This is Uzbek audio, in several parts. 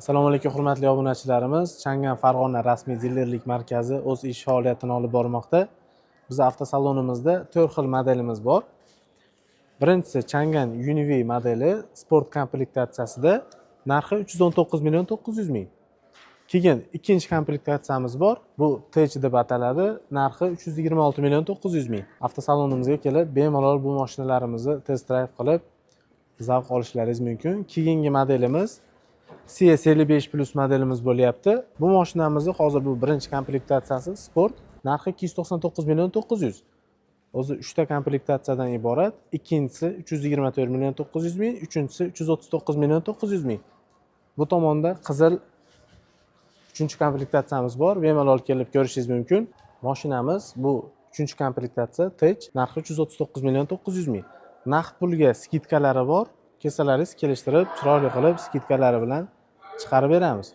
Assalomu alaykum hurmatli obunachilarimiz. Changan Farg'ona rasmiy dilerlik markazi o'z ish faoliyatini olib bormoqda. Biz avtosalonimizda 4 xil modelimiz bor. Birinchisi Changan Univi modeli sport komplektatsiyasida narxi 319 million 900 ming. Keyin ikkinchi komplektatsiyamiz bor. Bu Tech deb ataladi. Narxi 326 million 900 ming. Avtosalonimizga kelib, bemalol bu mashinalarimizni test drive qilib zavq olishlaringiz mumkin. Keyingi modelimiz CS55 Plus modelimiz bo'lyapti. Bu mashinamizni hozir bu birinchi komplektatsiyasi sport, narxi 299 million 900. O'zi 3 ta komplektatsiyadan iborat. Ikkinchisi 324 million 900 ming, uchinchisi 339 million 900 ming. Bu tomonda qizil 3-chi komplektatsiyamiz bor. Bemalol kelib ko'rishingiz mumkin. Mashinamiz bu 3-chi komplektatsiya Tech, narxi 339 million 900 ming. Naqd pulga skidkalari bor. Kelsalaringiz kelishtirib, chiroyli qilib skidkalari bilan chiqarib beramiz.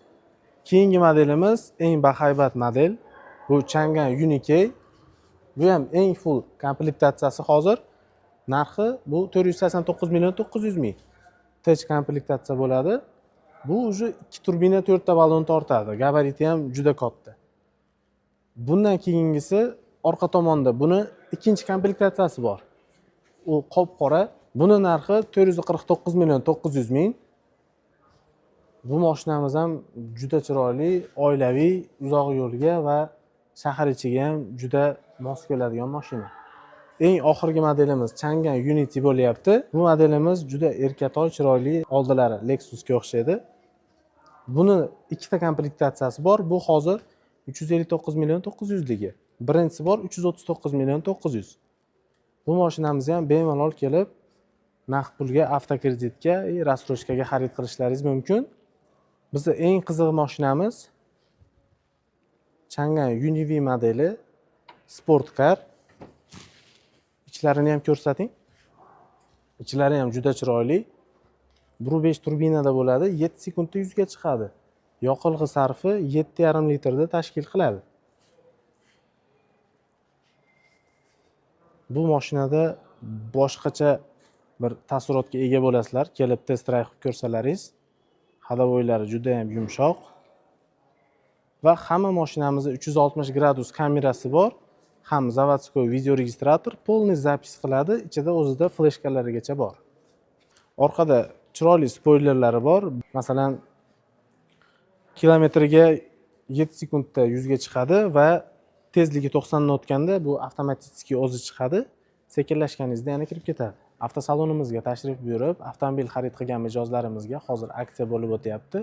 Keyingi modelimiz eng bahaybat model. Bu Changan Unikey. Bu ham eng full komplektatsiyasi hozir. Narxi bu 489 million 900 ming. Tech komplektatsiya bo'ladi. Bu уже 2 turbina 4 ta balon tortadi. Gabariti ham juda katta. Bundan keyingisi orqa tomonda buni ikkinchi komplektatsiyasi bor. U qop-qora. Buni narxi 449 million 900 ming. Bu mashinamiz ham juda chiroyli, oilaviy, uzoq yo'lga va shahar ichiga ham juda mos keladigan mashina. Eng oxirgi modelimiz Changan Unity bo'lyapti. Bu modelimiz juda erkatoy, chiroyli, oldilari Lexusga o'xshaydi. Buni ikkita komplektatsiyasi bor. Bu hozir 359 million 900 ligi. Birinchisi bor 339 million 900. Bu mashinamizni ham bemalol kelib naqd pulga, avtokreditga, rassrochkaga xarid qilishlaringiz mumkin. Bizning eng qiziq mashinamiz Changan Univi modeli Sport Car. Ichlarini ham ko'rsating. Ichlari ham juda chiroyli. 1.5 turbinada bo'ladi, 7 sekundda 100 ga chiqadi. Yoqilg'i sarfi 7,5 litrda tashkil qiladi. Bu mashinada boshqacha bir taassurotga ega bo'lasizlar. Kelib test drive qilib ko'rsalaringiz. Hadovoylari juda ham yumshoq. Va hamma mashinamizda 360 gradus kamerasi bor. Ham zavodskoy video registrator, polniy zapis qiladi. Ichida o'zida fleshkalarigacha bor. Orqada chiroyli spoilerlari bor. Masalan, kilometrga 7 sekundda 100 ga chiqadi va tezligi 90 ni o'tganda bu avtomatik o'zi chiqadi. Sekinlashganingizda yana kirib ketadi. Avtosalonimizga tashrif buyurib, avtomobil xarid qilgan mijozlarimizga hozir aksiya bo'lib o'tyapti.